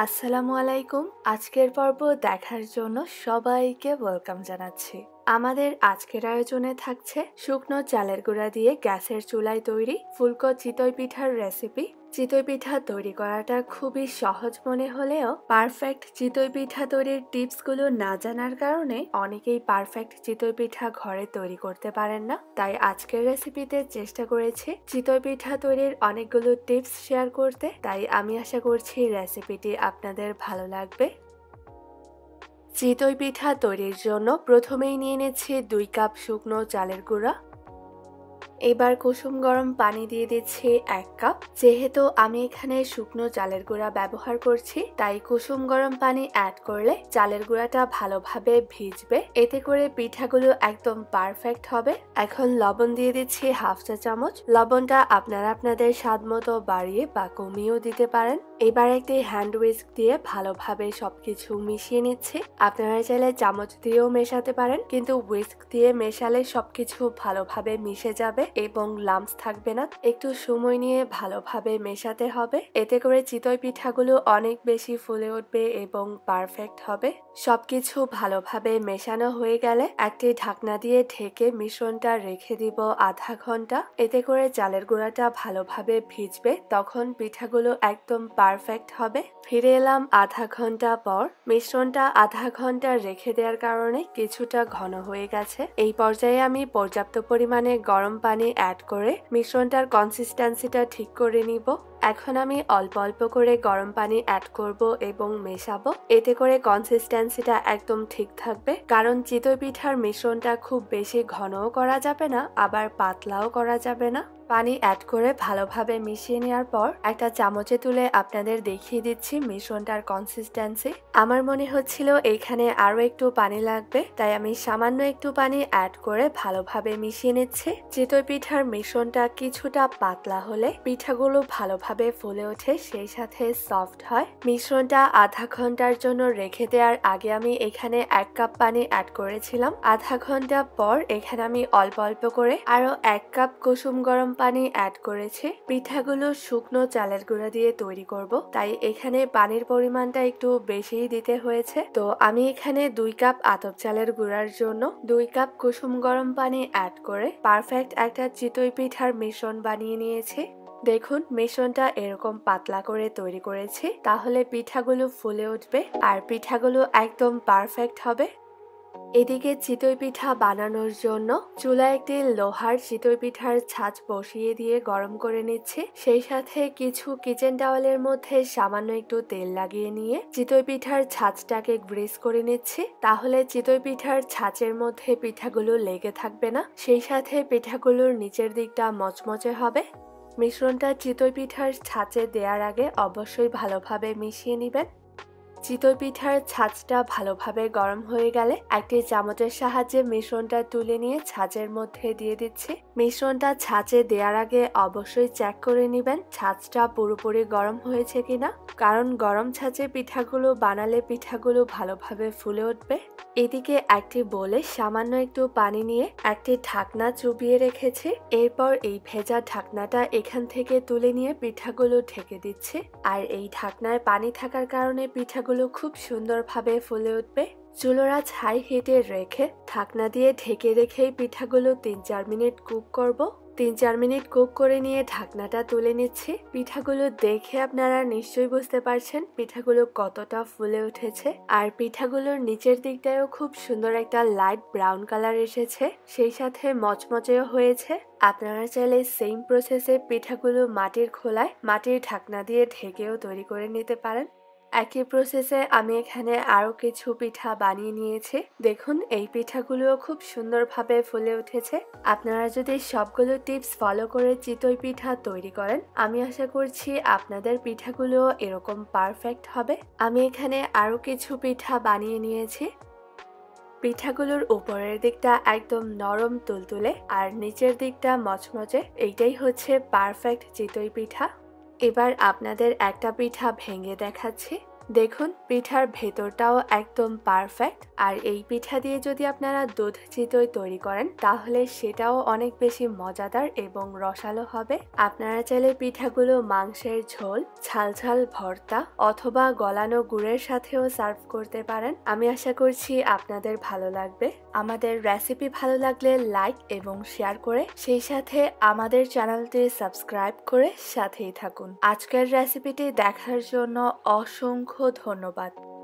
আসসালামু আলাইকুম। আজকের পর্ব দেখার জন্য সবাইকে ওয়েলকাম জানাচ্ছি। আমাদের আজকের আয়োজনে থাকছে শুকনো চালের গুঁড়া দিয়ে গ্যাসের চুলায় তৈরি ফুলকো চিতই পিঠার রেসিপি। চিতই পিঠা তৈরি করাটা খুবই সহজ মনে হলেও পারফেক্ট চিতই পিঠা তৈরির টিপসগুলো না জানার কারণে অনেকেই পারফেক্ট চিতই পিঠা ঘরে তৈরি করতে পারেন না। তাই আজকের রেসিপিতে চেষ্টা করেছি চিতই পিঠা তৈরির অনেকগুলো টিপস শেয়ার করতে। তাই আমি আশা করছি রেসিপিটি আপনাদের ভালো লাগবে। চিতই পিঠা তৈরির জন্য প্রথমেই নিয়ে নিচ্ছি 2 কাপ শুকনো চালের গুঁড়া। এবার কুসুম গরম পানি দিয়ে দিচ্ছি 1 কাপ। যেহেতু আমি এখানে শুকনো চালের গুঁড়া ব্যবহার করছি তাই কুসুম গরম পানি অ্যাড করলে চালের গুঁড়াটা ভালোভাবে ভিজবে, এতে করে পিঠাগুলো একদম পারফেক্ট হবে। এখন লবণ দিয়ে দিচ্ছি 1/2 চা চামচ। লবণটা আপনারা আপনাদের স্বাদ মতো বাড়িয়ে বা কমিয়েও দিতে পারেন। এবার একটি হ্যান্ড উইস্ক দিয়ে ভালোভাবে সবকিছু মিশিয়ে নিচ্ছি। আপনারা চাইলে চামচ দিয়েও মেশাতে পারেন, কিন্তু উইস্ক দিয়ে মেশালে সবকিছু ভালোভাবে মিশে যাবে এবং লাম্পস থাকবে না। একটু সময় নিয়ে ভালোভাবে মেশাতে হবে, এতে করে চিতই পিঠাগুলো অনেক বেশি ফুলে উঠবে এবং পারফেক্ট হবে। সবকিছু ভালোভাবে মেশানো হয়ে গেলে একটি ঢাকনা দিয়ে ঢেকে মিশ্রণটা রেখে দিব আধা ঘন্টা। এতে করে চালের গুঁড়াটা ভালোভাবে ভিজবে, তখন পিঠাগুলো একদম পারফেক্ট হবে। ফিরে এলাম আধা ঘন্টা পর। মিশ্রণটা আধা ঘন্টা রেখে দেওয়ার কারণে কিছুটা ঘন হয়ে গেছে। এই পর্যায়ে আমি পর্যাপ্ত পরিমাণে গরম পানি অ্যাড করে মিশ্রণটার কনসিস্টেন্সিটা ঠিক করে নিব। এখন আমি অল্প অল্প করে গরম পানি অ্যাড করব এবং মেশাবো, এতে করে কনসিস্টেন্সিটা একদম ঠিক থাকবে। কারণ চিতই পিঠার মিশ্রণটা খুব বেশি ঘনও করা যাবে না, আবার পাতলাও করা যাবে না। পানি অ্যাড করে ভালোভাবে মিশিয়ে নেওয়ার পর একটা চামচে তুলে আপনাদের দেখিয়ে দিচ্ছি মিশ্রণটার কনসিস্টেন্সি। আমার মনে হচ্ছিল এখানে আরো একটু পানি লাগবে, তাই আমি সামান্য একটু পানি অ্যাড করে ভালোভাবে মিশিয়ে নিচ্ছি। চিতই পিঠার মিশ্রণটা কিছুটা পাতলা হলে পিঠাগুলো ভালোভাবে ফুলে ওঠে, সেই সাথে সফট হয়। মিশ্রণটা আধা ঘন্টার জন্য রেখে দেওয়ার আগে আমি এখানে 1 কাপ পানি অ্যাড করেছিলাম। আধা ঘন্টা পর এখানে আমি অল্প অল্প করে আরো 1 কাপ কুসুম গরম পানি অ্যাড করেছি। পিঠাগুলো শুকনো চালের গুঁড়া দিয়ে তৈরি করব, তাই এখানে পানির পরিমাণটা একটু বেশিই দিতে হয়েছে। তো আমি এখানে 2 কাপ আতপ চালের গুঁড়ার জন্য 2 কাপ কুসুম গরম পানি অ্যাড করে পারফেক্ট একটা চিতই পিঠার মিশ্রণ বানিয়ে নিয়েছি। দেখুন মিশ্রণটা এরকম পাতলা করে তৈরি করেছি, তাহলে পিঠাগুলো ফুলে উঠবে আর পিঠাগুলো একদম পারফেক্ট হবে। এদিকে চিতই পিঠা বানানোর জন্য চুলায় একটি লোহার চিতই পিঠার ছাঁচ বসিয়ে দিয়ে গরম করে নিচ্ছি। সেই সাথে কিছু কিচেন টাওয়েলের মধ্যে সামান্য একটু তেল লাগিয়ে নিয়ে চিতই পিঠার ছাঁচটাকে গ্রিস করে নিচ্ছি, তাহলে চিতই পিঠার ছাঁচের মধ্যে পিঠাগুলো লেগে থাকবে না, সেই সাথে পিঠাগুলোর নিচের দিকটা মচমচে হবে। মিশ্রণটা চিতই পিঠার ছাঁচে দেওয়ার আগে অবশ্যই ভালোভাবে মিশিয়ে নেবেন। চিতই পিঠার ছাঁচটা ভালোভাবে গরম হয়ে গেলে একটি চামচের সাহায্যে মিশ্রণটা তুলে নিয়ে ছাঁচের মধ্যে দিয়ে দিচ্ছি। মিশ্রণটা ছাঁচে দেওয়ার আগে অবশ্যই চেক করে নেবেন ছাঁচটা পুরোপুরি গরম হয়েছে কিনা, কারণ গরম ছাঁচে পিঠাগুলো বানালে পিঠাগুলো ভালোভাবে ফুলে উঠবে। এদিকে একটি বোলে সামান্য একটু পানি নিয়ে একটি ঢাকনা চুবিয়ে রেখেছি। এরপর এই ভেজা ঢাকনাটা এখান থেকে তুলে নিয়ে পিঠাগুলো ঢেকে দিচ্ছি। আর এই ঢাকনায় পানি থাকার কারণে পিঠাগুলো খুব সুন্দরভাবে ফুলে উঠবে। চুলার আঁচ হাই হিটে রেখে ঢাকনা দিয়ে ঢেকে রেখেই পিঠাগুলো 3-4 মিনিট কুক করব। 3-4 মিনিট কুক করে নিয়ে ঢাকনাটা তুলে নিচ্ছি। পিঠাগুলো দেখে আপনারা নিশ্চয়ই বুঝতে পারছেন পিঠাগুলো কতটা ফুলে উঠেছে, আর পিঠাগুলোর নিচের দিকটায়ও খুব সুন্দর একটা লাইট ব্রাউন কালার এসেছে, সেই সাথে মচমচেও হয়েছে। আপনারা চাইলে সেম প্রসেসে পিঠাগুলো মাটির খোলায় মাটির ঢাকনা দিয়ে ঢেকেও তৈরি করে নিতে পারেন। একই প্রসেসে আমি এখানে আরো কিছু পিঠা বানিয়ে নিয়েছি। দেখুন এই পিঠাগুলো খুব সুন্দরভাবে ফুলে উঠেছে। আপনারা যদি সবগুলো টিপস ফলো করে চিতই পিঠা তৈরি করেন, আমি আশা করছি আপনাদের পিঠাগুলো এরকম পারফেক্ট হবে। আমি এখানে আরো কিছু পিঠা বানিয়ে নিয়েছি। পিঠাগুলোর উপরের দিকটা একদম নরম তুলতুলে আর নিচের দিকটা মচমচে, এইটাই হচ্ছে পারফেক্ট চিতই পিঠা। এবার আপনাদের একটা পিঠা ভেঙে দেখাচ্ছি। দেখুন পিঠার ভেতরটাও একদম পারফেক্ট। আর এই পিঠা দিয়ে যদি আপনারা দুধ চিতই তৈরি করেন তাহলে সেটাও অনেক বেশি মজাদার এবং রসালো হবে। আপনারা চাইলে পিঠাগুলো মাংসের ঝোল, ঝাল ঝাল ভর্তা অথবা গলানো গুড়ের সাথেও সার্ভ করতে পারেন। আমি আশা করছি আপনাদের ভালো লাগবে। আমাদের রেসিপি ভালো লাগলে লাইক এবং শেয়ার করে সেই সাথে আমাদের চ্যানেলটি সাবস্ক্রাইব করে সাথেই থাকুন। আজকের রেসিপিটি দেখার জন্য অসংখ্য ধন্যবাদ।